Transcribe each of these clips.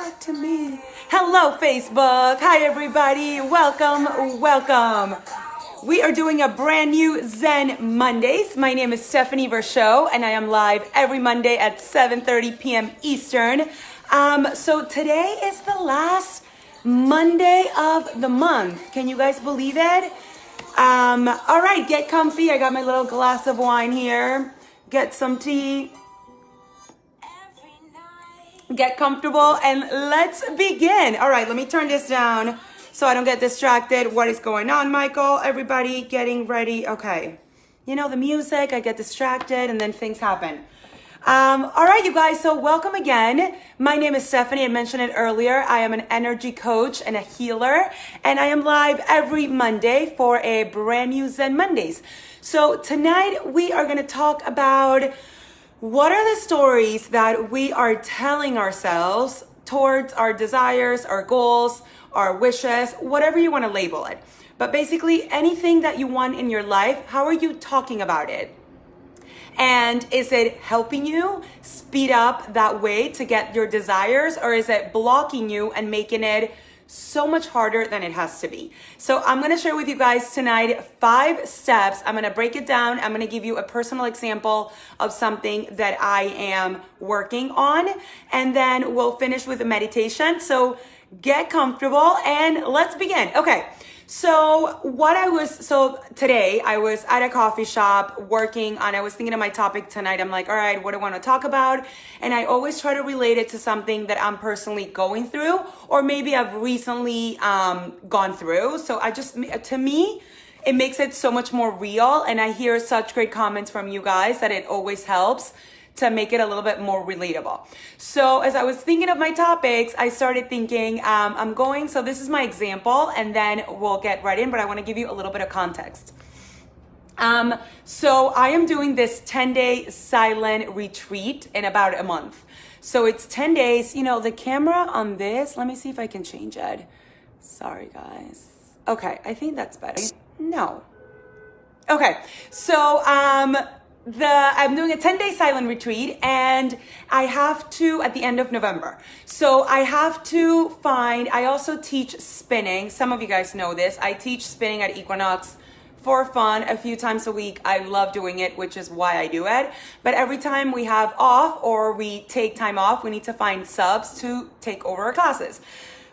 talk to me. Hello, Facebook. Hi, everybody. Welcome. We are doing a brand new Zen Mondays. My name is Stephanie Virchaux, and I am live every Monday at 7:30 p.m. Eastern. So today is the last Monday of the month. Can you guys believe it? All right, get comfy. I got my little glass of wine here. Get some tea. Get comfortable and let's begin. All right, let me turn this down so I don't get distracted. What is going on, Michael? Everybody getting ready. Okay. You know, the music, I get distracted and then things happen. All right, you guys, so welcome again. My name is Stephanie. I mentioned it earlier. I am an energy coach and a healer, and I am live every Monday for a brand new Zen Mondays. So tonight we are going to talk about what are the stories that we are telling ourselves towards our desires, our goals, our wishes, whatever you want to label it. But basically anything that you want in your life, how are you talking about it? And is it helping you speed up that way to get your desires, or is it blocking you and making it so much harder than it has to be? So I'm going to share with you guys tonight 5 steps. I'm going to break it down. I'm going to give you a personal example of something that I am working on, and then we'll finish with a meditation. So get comfortable and let's begin. Okay. So today I was at a coffee shop working on, I was thinking of my topic tonight. I'm like, all right, what do I want to talk about? And I always try to relate it to something that I'm personally going through, or maybe I've recently gone through. So to me, it makes it so much more real. And I hear such great comments from you guys that it always helps to make it a little bit more relatable. So as I was thinking of my topics, I started thinking, so this is my example, and then we'll get right in, but I want to give you a little bit of context. So I am doing this 10-day silent retreat in about a month. So it's 10 days, you know, the camera on this, let me see if I can change it. Sorry, guys. Okay, I think that's better. No. Okay, so, I'm doing a 10-day silent retreat, and I have to at the end of November. So I also teach spinning. Some of you guys know this. I teach spinning at Equinox for fun a few times a week. I love doing it, which is why I do it. But every time we have off or we take time off, we need to find subs to take over our classes.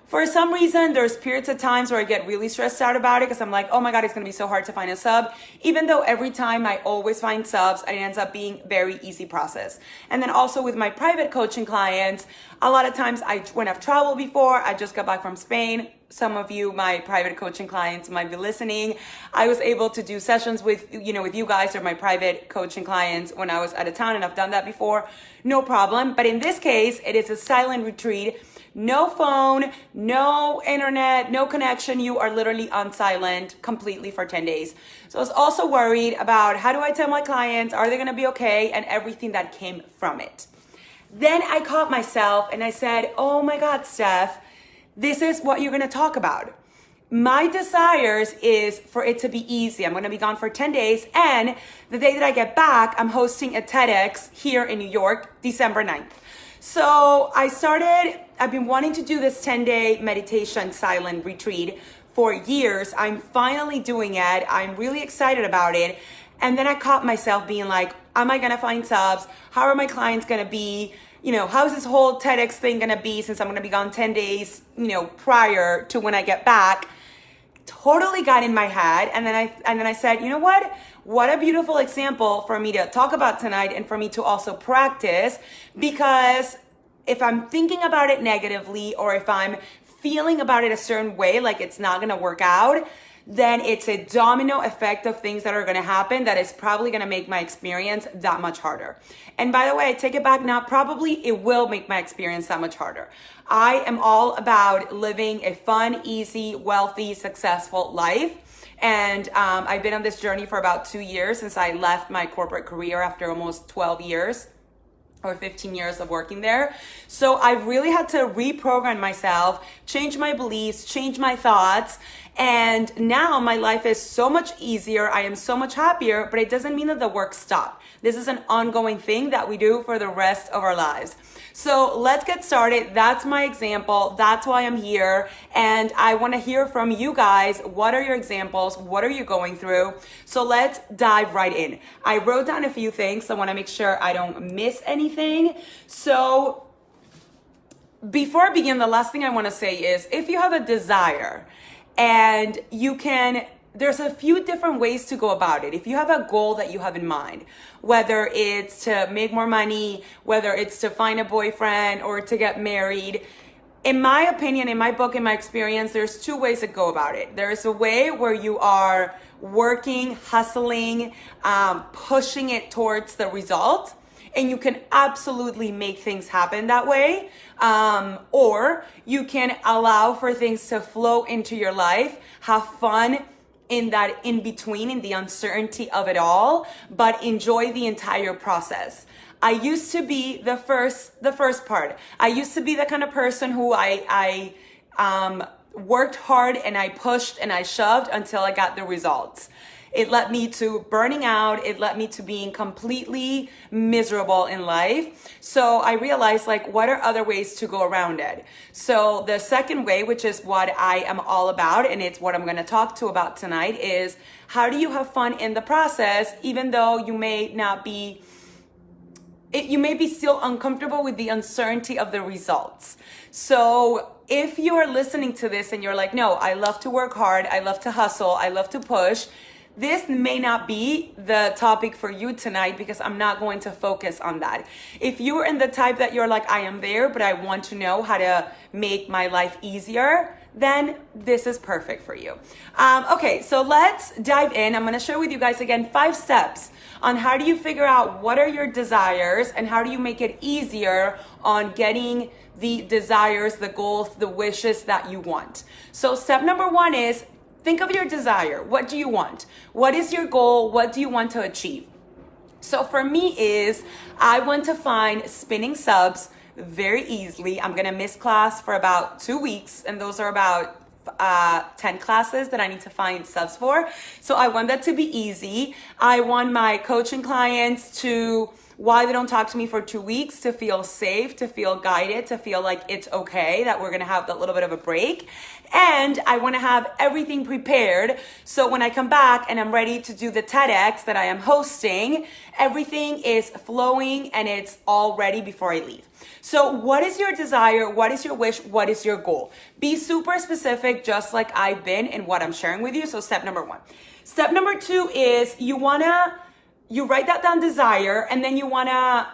For some reason, there's periods of times where I get really stressed out about it because I'm like, oh my God, it's going to be so hard to find a sub. Even though every time I always find subs, it ends up being very easy process. And then also with my private coaching clients, a lot of times when I've traveled before, I just got back from Spain. Some of you, my private coaching clients, might be listening. I was able to do sessions with you guys or my private coaching clients when I was out of town, and I've done that before. No problem. But in this case, it is a silent retreat. No phone, no internet, no connection. You are literally on silent completely for 10 days. So I was also worried about how do I tell my clients, are they going to be okay, and everything that came from it. Then I caught myself and I said, oh my God, Steph, this is what you're going to talk about. My desires is for it to be easy. I'm going to be gone for 10 days. And the day that I get back, I'm hosting a TEDx here in New York, December 9th. So I've been wanting to do this 10-day meditation silent retreat for years. I'm finally doing it. I'm really excited about it. And then I caught myself being like, am I going to find subs? How are my clients going to be? How's this whole TEDx thing going to be since I'm going to be gone 10 days, prior to when I get back? Totally got in my head. And then I said, you know what? What a beautiful example for me to talk about tonight and for me to also practice, because if I'm thinking about it negatively, or if I'm feeling about it a certain way, like it's not going to work out, then it's a domino effect of things that are going to happen that is probably going to make my experience that much harder. And by the way, I take it back now, probably it will make my experience that much harder. I am all about living a fun, easy, wealthy, successful life. And I've been on this journey for about 2 years since I left my corporate career after almost 12 years. Or 15 years of working there. So I really had to reprogram myself, change my beliefs, change my thoughts, And now my life is so much easier. I am so much happier, but it doesn't mean that the work stopped. This is an ongoing thing that we do for the rest of our lives. So let's get started. That's my example. That's why I'm here. And I want to hear from you guys. What are your examples? What are you going through? So let's dive right in. I wrote down a few things. So I want to make sure I don't miss anything. So before I begin, the last thing I want to say is if you have a desire and there's a few different ways to go about it. If you have a goal that you have in mind, whether it's to make more money, whether it's to find a boyfriend or to get married, in my opinion, in my book, in my experience, there's two ways to go about it. There's a way where you are working, hustling, pushing it towards the result. And you can absolutely make things happen that way. Or you can allow for things to flow into your life, have fun in that in between, in the uncertainty of it all, but enjoy the entire process. I used to be the first part. I used to be the kind of person who I worked hard and I pushed and I shoved until I got the results. It led me to burning out. It led me to being completely miserable in life. So I realized, what are other ways to go around it? So the second way, which is what I am all about, and it's what I'm going to talk to about tonight, is how do you have fun in the process, even though you may be still uncomfortable with the uncertainty of the results. So if you are listening to this and you're like, no, I love to work hard, I love to hustle, I love to push, this may not be the topic for you tonight because I'm not going to focus on that. If you're in the type that you're like, I am there, but I want to know how to make my life easier, then this is perfect for you. Okay, so let's dive in. I'm going to share with you guys again 5 steps on how do you figure out what are your desires and how do you make it easier on getting the desires, the goals, the wishes that you want. So step number 1 is think of your desire. What do you want? What is your goal? What do you want to achieve? So for me I want to find spinning subs very easily. I'm going to miss class for about 2 weeks, and those are about 10 classes that I need to find subs for. So I want that to be easy. I want my coaching clients to, while they don't talk to me for 2 weeks, to feel safe, to feel guided, to feel like it's okay, that we're going to have that little bit of a break. And I want to have everything prepared. So when I come back and I'm ready to do the TEDx that I am hosting, everything is flowing and it's all ready before I leave. So what is your desire? What is your wish? What is your goal? Be super specific, just like I've been in what I'm sharing with you. So step number 1. Step number 2 is you write that down, desire, and then I want to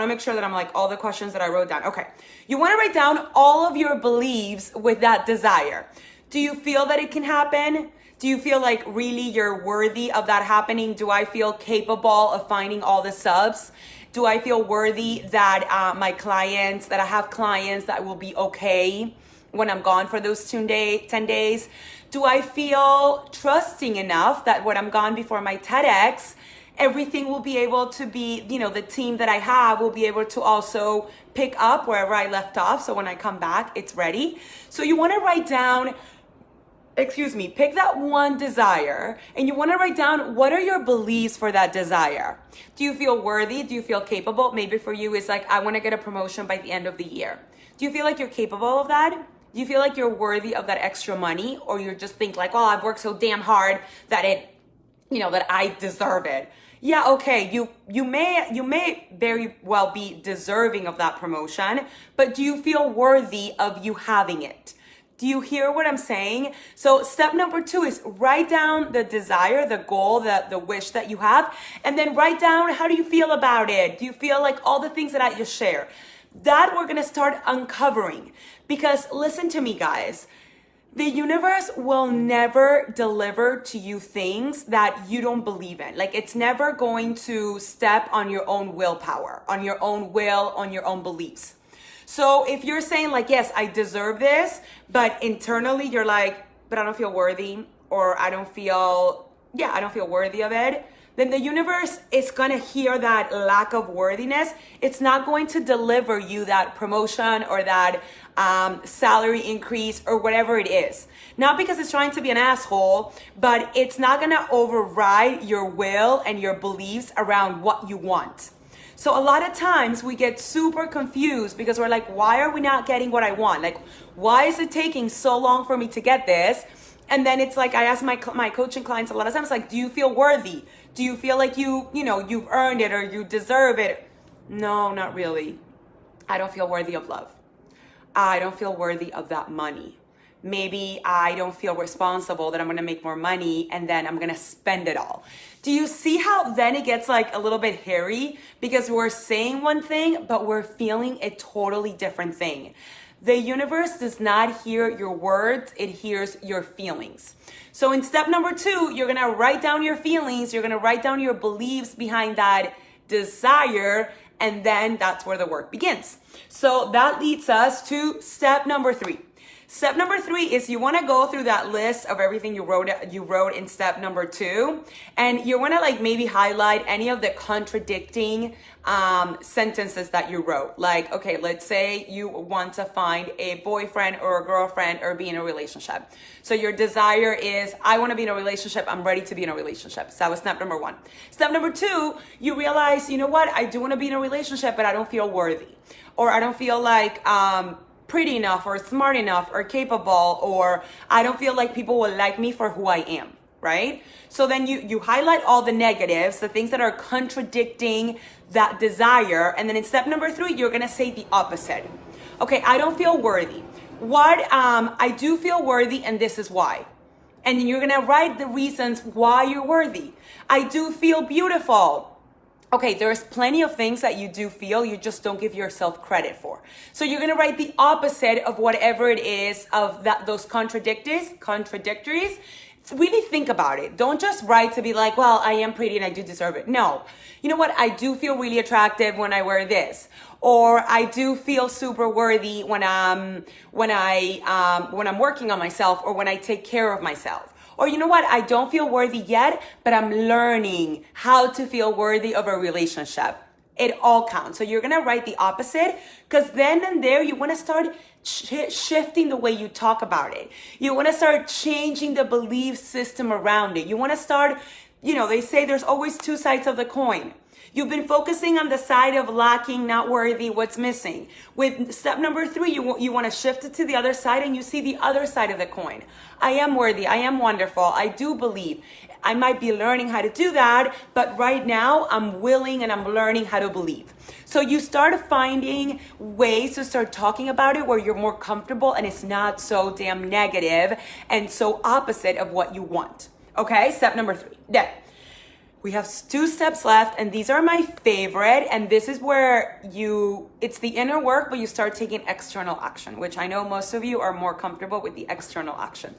make sure that I'm all the questions that I wrote down. Okay. You want to write down all of your beliefs with that desire. Do you feel that it can happen? Do you feel like really you're worthy of that happening? Do I feel capable of finding all the subs? Do I feel worthy that that I have clients that will be okay when I'm gone for those 10 days? Do I feel trusting enough that when I'm gone before my TEDx, everything will be able to be, the team that I have will be able to also pick up wherever I left off. So when I come back, it's ready. So you want to write down, pick that one desire and you want to write down what are your beliefs for that desire. Do you feel worthy? Do you feel capable? Maybe for you it's I want to get a promotion by the end of the year. Do you feel like you're capable of that? Do you feel like you're worthy of that extra money? Or you just think I've worked so damn hard that that I deserve it. Yeah, okay, you may very well be deserving of that promotion, but do you feel worthy of you having it? Do you hear what I'm saying? So step number 2 is write down the desire, the goal, the wish that you have, and then write down how do you feel about it? Do you feel like all the things that I just shared? That we're gonna start uncovering. Because listen to me, guys. The universe will never deliver to you things that you don't believe in. It's never going to step on your own willpower, on your own will, on your own beliefs. So if you're saying yes, I deserve this, but internally you're but I don't feel worthy, or I don't feel worthy of it, then the universe is going to hear that lack of worthiness. It's not going to deliver you that promotion or that salary increase or whatever it is. Not because it's trying to be an asshole, but it's not going to override your will and your beliefs around what you want. So a lot of times we get super confused because we're like, why are we not getting what I want? Like, why is it taking so long for me to get this? And then it's like, I ask my coaching clients a lot of times, like, do you feel worthy? Do you feel like you've earned it or you deserve it? No, not really. I don't feel worthy of love. I don't feel worthy of that money. Maybe I don't feel responsible that I'm going to make more money and then I'm going to spend it all. Do you see how then it gets like a little bit hairy? Because we're saying one thing, but we're feeling a totally different thing. The universe does not hear your words, it hears your feelings. So in step number 2, you're gonna write down your feelings, you're gonna write down your beliefs behind that desire, and then that's where the work begins. So that leads us to step number 3. Step number 3 is you want to go through that list of everything you wrote in step number 2, and you want to like maybe highlight any of the contradicting sentences that you wrote. Like, okay, let's say you want to find a boyfriend or a girlfriend or be in a relationship. So your desire is, I want to be in a relationship, I'm ready to be in a relationship. So that was step number 1. Step number 2, you realize, you know what, I do want to be in a relationship, but I don't feel worthy, or I don't feel like pretty enough or smart enough or capable, or I don't feel like people will like me for who I am, right? So then you highlight all the negatives, the things that are contradicting that desire, and then in step number 3, you're gonna say the opposite. Okay, I don't feel worthy. I do feel worthy, and this is why. And then you're gonna write the reasons why you're worthy. I do feel beautiful. Okay, there's plenty of things that you do feel, you just don't give yourself credit for. So you're gonna write the opposite of whatever it is of those contradictories. Really think about it. Don't just write to be like, well, I am pretty and I do deserve it. No. You know what? I do feel really attractive when I wear this. Or I do feel super worthy when I'm working on myself, or when I take care of myself. Or you know what, I don't feel worthy yet, but I'm learning how to feel worthy of a relationship. It all counts. So you're gonna write the opposite, because then and there you wanna start shifting the way you talk about it. You wanna start changing the belief system around it. You wanna start, they say there's always 2 sides of the coin. You've been focusing on the side of lacking, not worthy, what's missing. With step number 3, you want to shift it to the other side, and you see the other side of the coin. I am worthy. I am wonderful. I do believe. I might be learning how to do that, but right now I'm willing and I'm learning how to believe. So you start finding ways to start talking about it where you're more comfortable and it's not so damn negative and so opposite of what you want. Okay, step number 3. Then we have 2 steps left, and these are my favorite, and this is where it's the inner work, but you start taking external action, which I know most of you are more comfortable with the external action.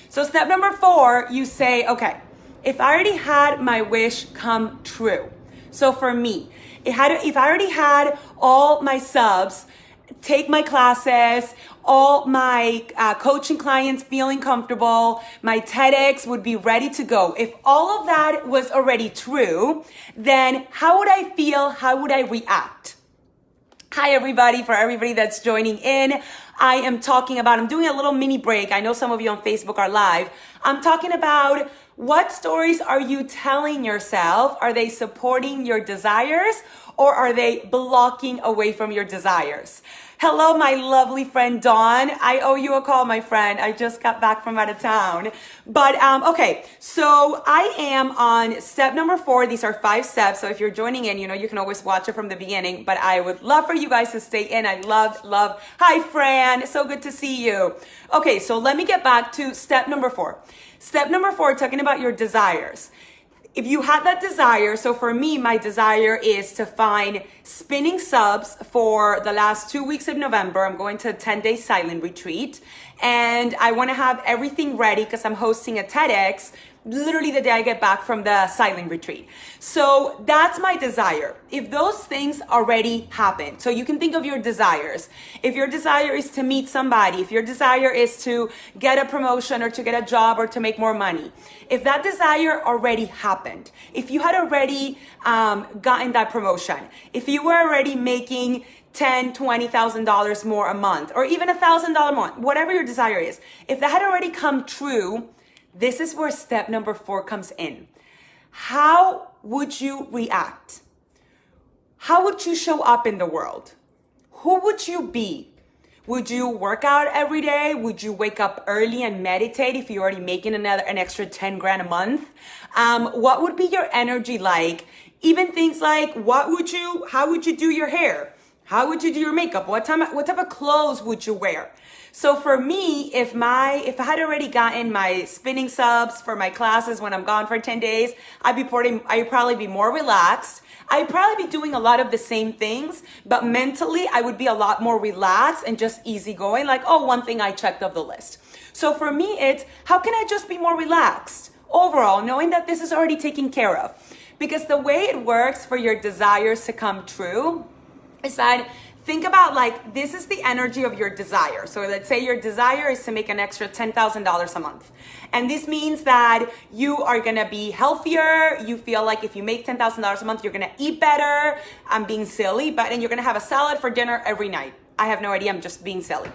So step number 4, you say, okay, if I already had my wish come true. So for me, if I already had all my subs take my classes, all my coaching clients feeling comfortable, my TEDx would be ready to go. If all of that was already true, then how would I feel? How would I react? Hi, everybody. For everybody that's joining in, I'm doing a little mini break. I know some of you on Facebook are live. I'm talking about what stories are you telling yourself? Are they supporting your desires, or are they blocking away from your desires? Hello, my lovely friend Dawn. I owe you a call, my friend. I just got back from out of town. But okay, so I am on step number 4. These are 5 steps. So if you're joining in, you can always watch it from the beginning. But I would love for you guys to stay in. I love. Hi, Fran. So good to see you. Okay, so let me get back to step number 4. Step number 4, talking about your desires. If you had that desire, so for me, my desire is to find spinning subs for the last 2 weeks of November. I'm going to a 10-day silent retreat, and I want to have everything ready because I'm hosting a TEDx literally the day I get back from the silent retreat. So that's my desire. If those things already happen, so you can think of your desires. If your desire is to meet somebody, if your desire is to get a promotion or to get a job or to make more money, if that desire already happened, if you had already gotten that promotion, if you were already making $10,000-$20,000 more a month, or even $1,000 a month, whatever your desire is, if that had already come true, this is where step number 4 comes in. How would you react? How would you show up in the world? Who would you be? Would you work out every day? Would you wake up early and meditate if you're already making an extra 10 grand a month? What would be your energy like? Even things like, how would you do your hair? How would you do your makeup? What type of clothes would you wear? So for me, if I had already gotten my spinning subs for my classes when I'm gone for 10 days, I'd probably be more relaxed. I'd probably be doing a lot of the same things, but mentally I would be a lot more relaxed and just easygoing, like, oh, one thing I checked off the list. So for me, it's how can I just be more relaxed overall, knowing that this is already taken care of? Because the way it works for your desires to come true is that think about, like, this is the energy of your desire. So let's say your desire is to make an extra $10,000 a month. And this means that you are going to be healthier. You feel like if you make $10,000 a month, you're going to eat better. I'm being silly, and you're going to have a salad for dinner every night. I have no idea. I'm just being silly.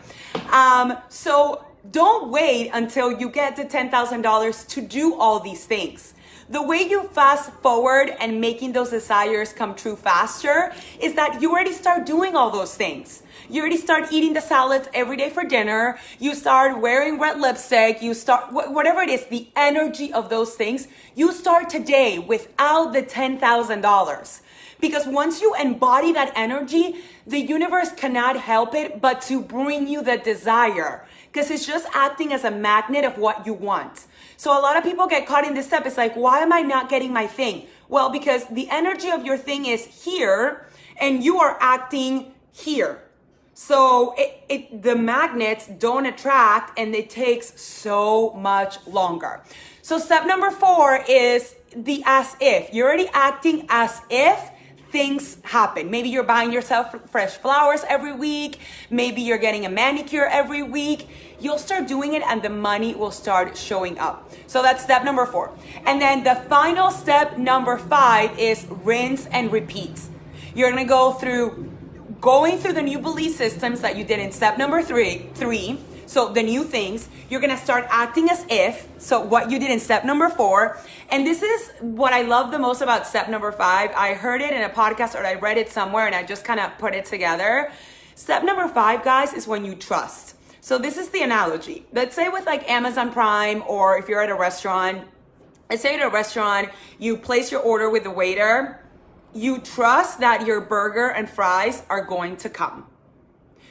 So don't wait until you get to $10,000 to do all these things. The way you fast forward and making those desires come true faster is that you already start doing all those things. You already start eating the salads every day for dinner. You start wearing red lipstick. You start, whatever it is, the energy of those things, you start today without the $10,000. Because once you embody that energy, the universe cannot help it but to bring you the desire. Because it's just acting as a magnet of what you want. So a lot of people get caught in this step. It's like, why am I not getting my thing? Well, because the energy of your thing is here and you are acting here. So the magnets don't attract and it takes so much longer. So step number 4 is the as if. You're already acting as if things happen. Maybe you're buying yourself fresh flowers every week. Maybe you're getting a manicure every week. You'll start doing it and the money will start showing up. So that's step number 4. And then the final step, number 5, is rinse and repeat. You're going to going through the new belief systems that you did in step number 3. So the new things, you're going to start acting as if, so what you did in step number 4. And this is what I love the most about step number 5. I heard it in a podcast or I read it somewhere and I just kind of put it together. Step number 5, guys, is when you trust. So this is the analogy. Let's say with like Amazon Prime, or if you're at a restaurant, let's say at a restaurant, you place your order with the waiter. You trust that your burger and fries are going to come.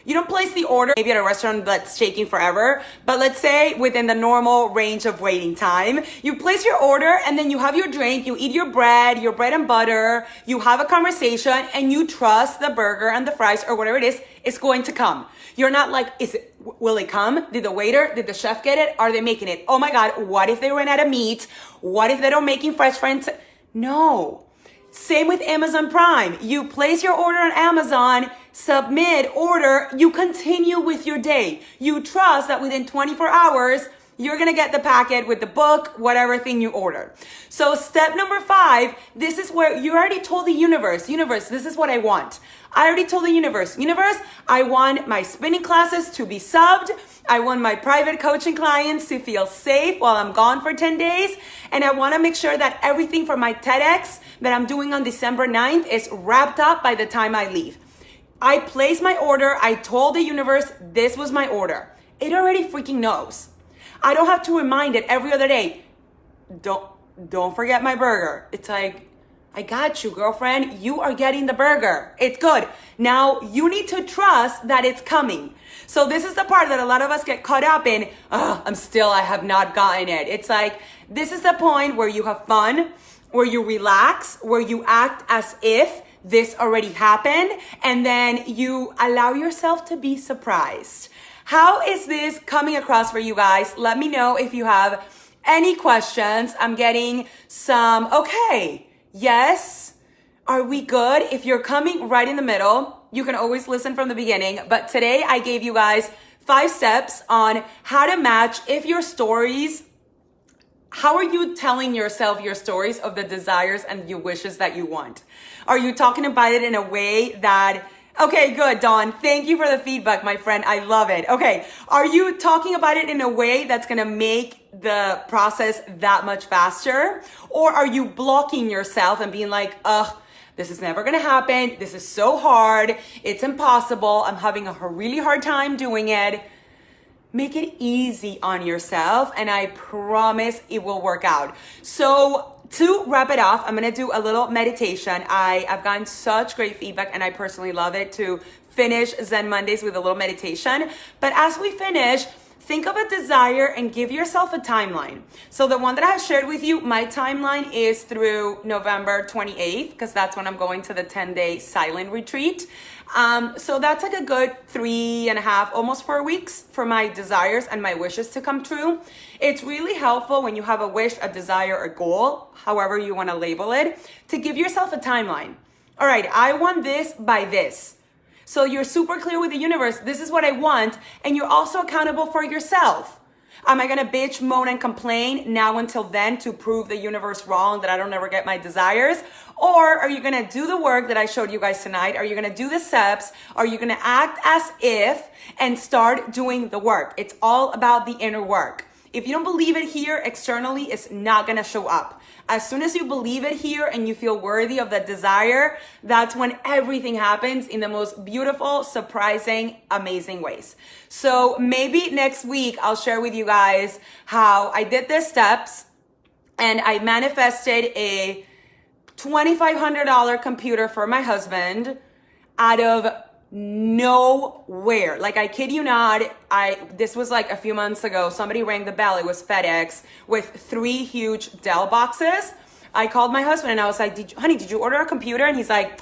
You don't place the order maybe at a restaurant that's shaking forever, but let's say within the normal range of waiting time, you place your order and then you have your drink, you eat your bread and butter, you have a conversation and you trust the burger and the fries or whatever it is going to come. You're not like, will it come? Did the chef get it? Are they making it? Oh my God, what if they ran out of meat? What if they don't making fresh fries? No. Same with Amazon Prime. You place your order on Amazon, submit, order, you continue with your day. You trust that within 24 hours, you're going to get the packet with the book, whatever thing you ordered. So step number 5, this is where you already told the universe, this is what I want. I already told the universe, I want my spinning classes to be subbed. I want my private coaching clients to feel safe while I'm gone for 10 days. And I want to make sure that everything for my TEDx that I'm doing on December 9th is wrapped up by the time I leave. I placed my order. I told the universe this was my order. It already freaking knows. I don't have to remind it every other day. Don't forget my burger. It's like, I got you, girlfriend. You are getting the burger. It's good. Now you need to trust that it's coming. So this is the part that a lot of us get caught up in. I have not gotten it. It's like, this is the point where you have fun, where you relax, where you act as if this already happened, and then you allow yourself to be surprised. How is this coming across for you guys? Let me know if you have Any questions? I'm getting some, okay, yes. Are we good? If you're coming right in the middle, you can always listen from the beginning. But today I gave you guys 5 steps on how to match if your stories, how are you telling yourself your stories of the desires and your wishes that you want? Are you talking about it in a way that, okay, good, Dawn. Thank you for the feedback, my friend. I love it. Okay. Are you talking about it in a way that's going to make the process that much faster? Or are you blocking yourself and being like, ugh, this is never going to happen. This is so hard. It's impossible. I'm having a really hard time doing it. Make it easy on yourself, and I promise it will work out. So to wrap it off, I'm going to do a little meditation. I've gotten such great feedback, and I personally love it to finish Zen Mondays with a little meditation. But as we finish, think of a desire and give yourself a timeline. So the one that I have shared with you, my timeline is through November 28th, because that's when I'm going to the 10-day silent retreat. So that's like a good 3.5, almost 4 weeks for my desires and my wishes to come true. It's really helpful when you have a wish, a desire, a goal, however you want to label it, to give yourself a timeline. All right, I want this by this. So you're super clear with the universe. This is what I want. And you're also accountable for yourself. Am I going to bitch, moan, and complain now until then to prove the universe wrong that I don't ever get my desires? Or are you going to do the work that I showed you guys tonight? Are you going to do the steps? Are you going to act as if and start doing the work? It's all about the inner work. If you don't believe it here, externally, it's not going to show up. As soon as you believe it here and you feel worthy of that desire, that's when everything happens in the most beautiful, surprising, amazing ways. So maybe next week I'll share with you guys how I did the steps and I manifested a $2,500 computer for my husband out of nowhere. Like, I kid you not, this was like a few months ago. Somebody rang the bell. It was FedEx with 3 huge Dell boxes. I called my husband and I was like, honey, did you order a computer? And he's like,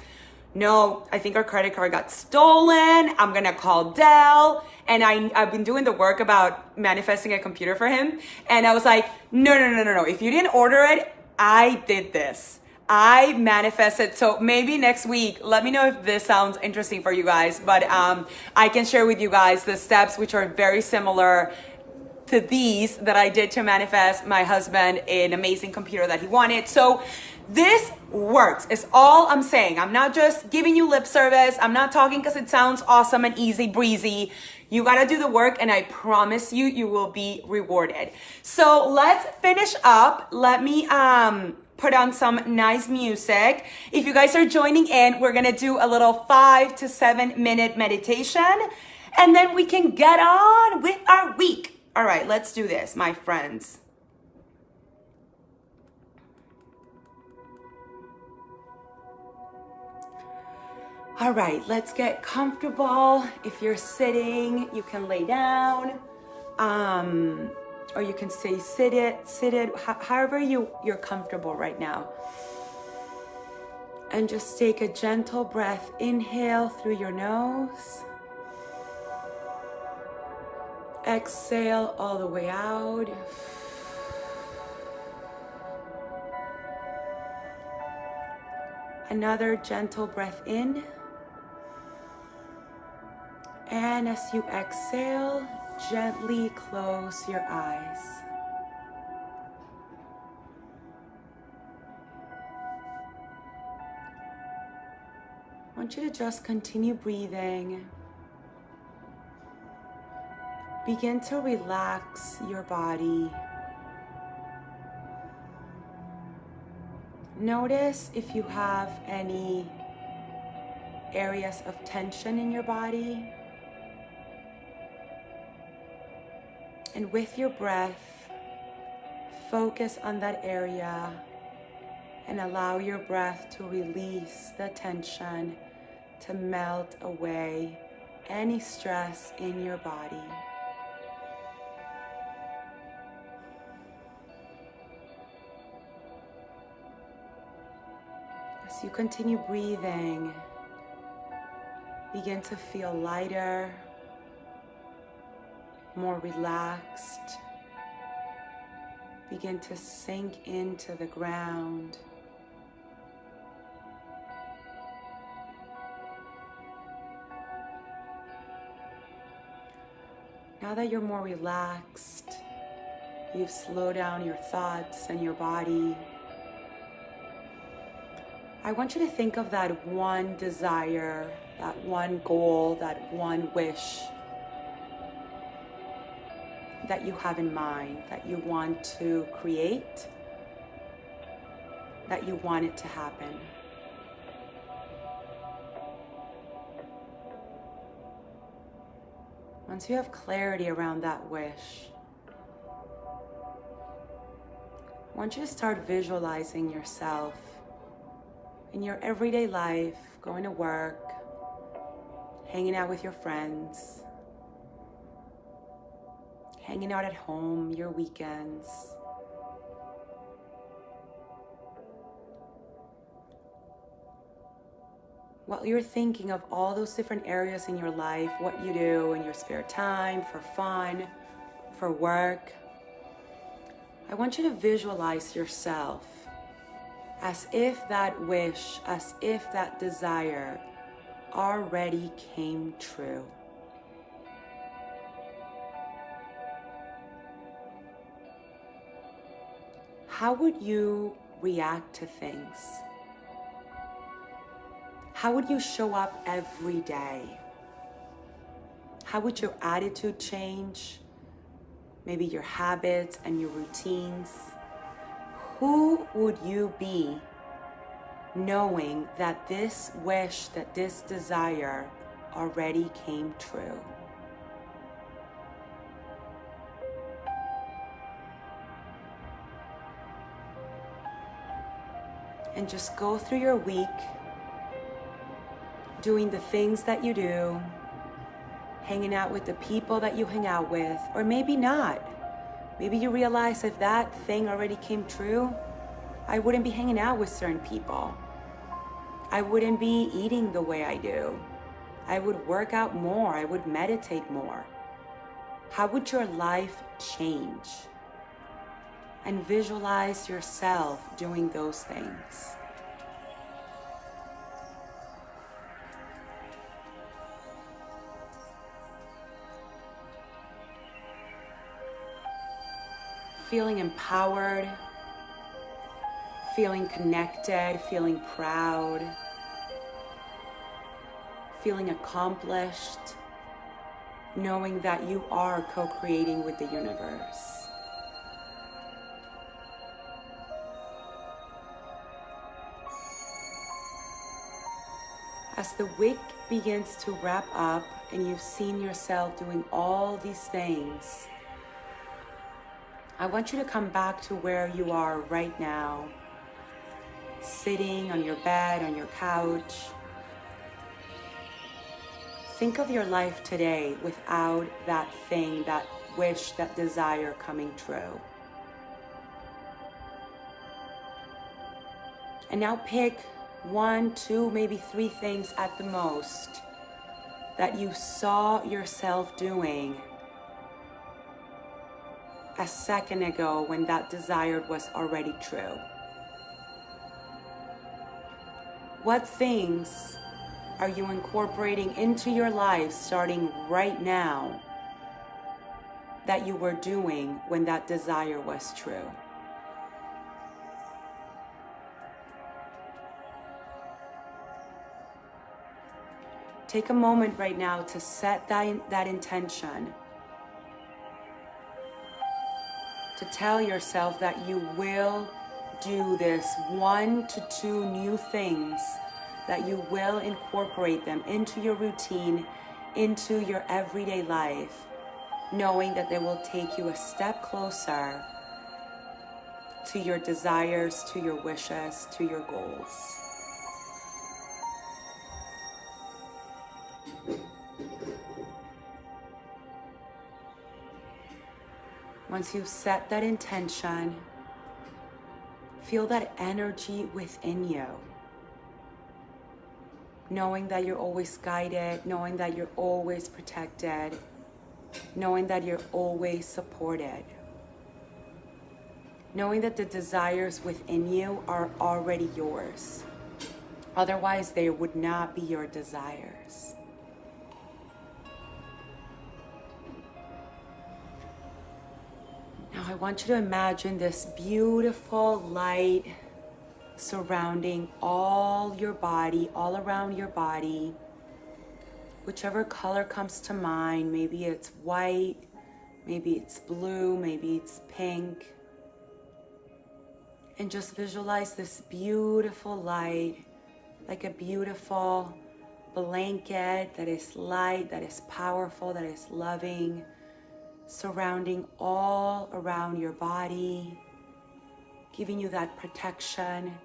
no, I think our credit card got stolen. I'm going to call Dell. And I've been doing the work about manifesting a computer for him. And I was like, no. If you didn't order it, I did this. I manifested. So maybe next week, let me know if this sounds interesting for you guys. But I can share with you guys the steps which are very similar to these that I did to manifest my husband an amazing computer that he wanted. So this works. It's all I'm saying. I'm not just giving you lip service. I'm not talking because it sounds awesome and easy breezy. You got to do the work, and I promise you, you will be rewarded. So let's finish up. Let me put on some nice music. If you guys are joining in, we're gonna do a little 5 to 7 minute meditation, and then we can get on with our week. All right, let's do this, my friends. All right, let's get comfortable. If you're sitting, you can lay down. Or you can stay seated, however you're comfortable right now. And just take a gentle breath. Inhale through your nose. Exhale all the way out. Another gentle breath in. And as you exhale, gently close your eyes. I want you to just continue breathing. Begin to relax your body. Notice if you have any areas of tension in your body. And with your breath, focus on that area and allow your breath to release the tension, to melt away any stress in your body. As you continue breathing, begin to feel lighter, more relaxed, begin to sink into the ground. Now that you're more relaxed, you've slowed down your thoughts and your body, I want you to think of that one desire, that one goal, that one wish that you have in mind, that you want to create, that you want it to happen. Once you have clarity around that wish, I want you to start visualizing yourself in your everyday life, going to work, hanging out with your friends, hanging out at home, your weekends. While you're thinking of all those different areas in your life, what you do in your spare time, for fun, for work, I want you to visualize yourself as if that wish, as if that desire already came true. How would you react to things? How would you show up every day? How would your attitude change? Maybe your habits and your routines. Who would you be knowing that this wish, that this desire already came true? And just go through your week doing the things that you do, hanging out with the people that you hang out with, or maybe not. Maybe you realize if that thing already came true, I wouldn't be hanging out with certain people. I wouldn't be eating the way I do. I would work out more. I would meditate more. How would your life change? And visualize yourself doing those things. Feeling empowered, feeling connected, feeling proud, feeling accomplished, knowing that you are co-creating with the universe. As the week begins to wrap up and you've seen yourself doing all these things, I want you to come back to where you are right now, sitting on your bed, on your couch. Think of your life today without that thing, that wish, that desire coming true. And now pick 1, 2, maybe 3 things at the most that you saw yourself doing a second ago when that desire was already true. What things are you incorporating into your life starting right now that you were doing when that desire was true? Take a moment right now to set that intention. To tell yourself that you will do this 1 to 2 new things, that you will incorporate them into your routine, into your everyday life, knowing that they will take you a step closer to your desires, to your wishes, to your goals. Once you've set that intention, feel that energy within you. Knowing that you're always guided, knowing that you're always protected, knowing that you're always supported. knowing that the desires within you are already yours. Otherwise, they would not be your desires. Now, I want you to imagine this beautiful light surrounding all your body, all around your body. Whichever color comes to mind, maybe it's white, maybe it's blue, maybe it's pink. And just visualize this beautiful light, like a beautiful blanket that is light, that is powerful, that is loving, surrounding all around your body, giving you that protection,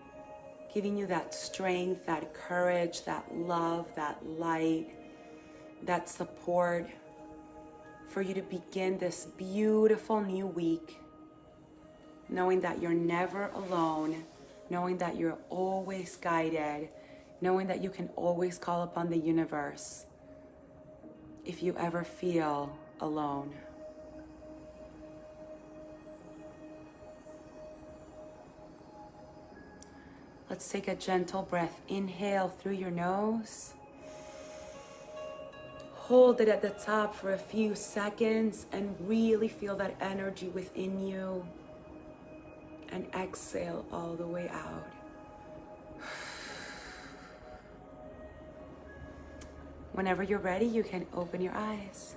giving you that strength, that courage, that love, that light, that support for you to begin this beautiful new week, knowing that you're never alone, knowing that you're always guided, knowing that you can always call upon the universe if you ever feel alone. Let's take a gentle breath. Inhale through your nose. Hold it at the top for a few seconds and really feel that energy within you. And exhale all the way out. Whenever you're ready, you can open your eyes.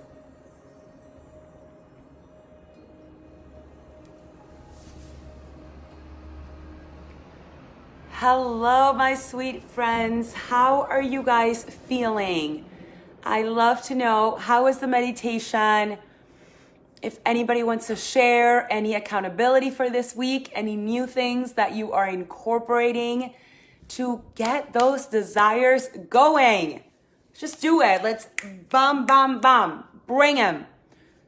Hello, my sweet friends. How are you guys feeling? I love to know, how is the meditation? If anybody wants to share any accountability for this week, any new things that you are incorporating to get those desires going. Just do it. Let's bam, bam, bam. Bring them.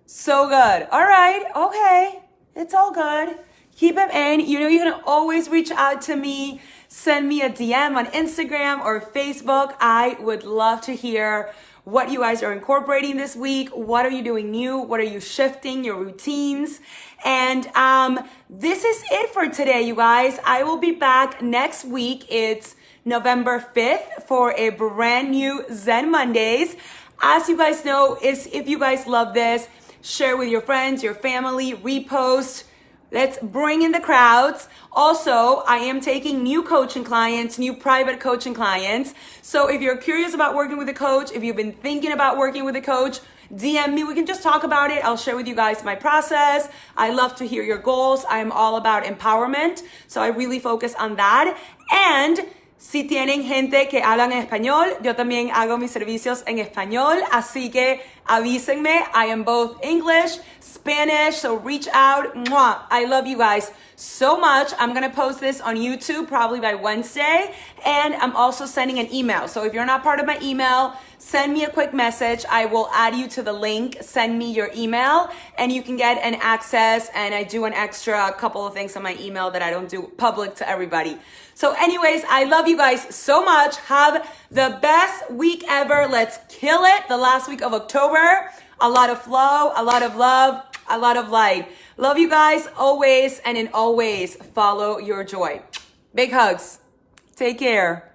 So good. All right. Okay. It's all good. Keep them in. You know, you can always reach out to me. Send me a DM on Instagram or Facebook. I would love to hear what you guys are incorporating this week. What are you doing new? What are you shifting your routines? And this is it for today, you guys. I will be back next week. It's November 5th for a brand new Zen Mondays. As you guys know, if you guys love this, share with your friends, your family, repost. Let's bring in the crowds. Also, I am taking new coaching clients, new private coaching clients. So if you're curious about working with a coach, if you've been thinking about working with a coach, DM me. We can just talk about it. I'll share with you guys my process. I love to hear your goals. I'm all about empowerment. So I really focus on that. And si tienen gente que hablan español, yo también hago mis servicios en español. Así que avísenme. I am both English, Spanish, so reach out. Mwah. I love you guys so much. I'm going to post this on YouTube probably by Wednesday. And I'm also sending an email. So if you're not part of my email, send me a quick message. I will add you to the link. Send me your email and you can get an access. And I do an extra couple of things on my email that I don't do public to everybody. So anyways, I love you guys so much. Have the best week ever. Let's kill it. The last week of October. A lot of flow, a lot of love, a lot of light. Love you guys always, and in always follow your joy. Big hugs. Take care.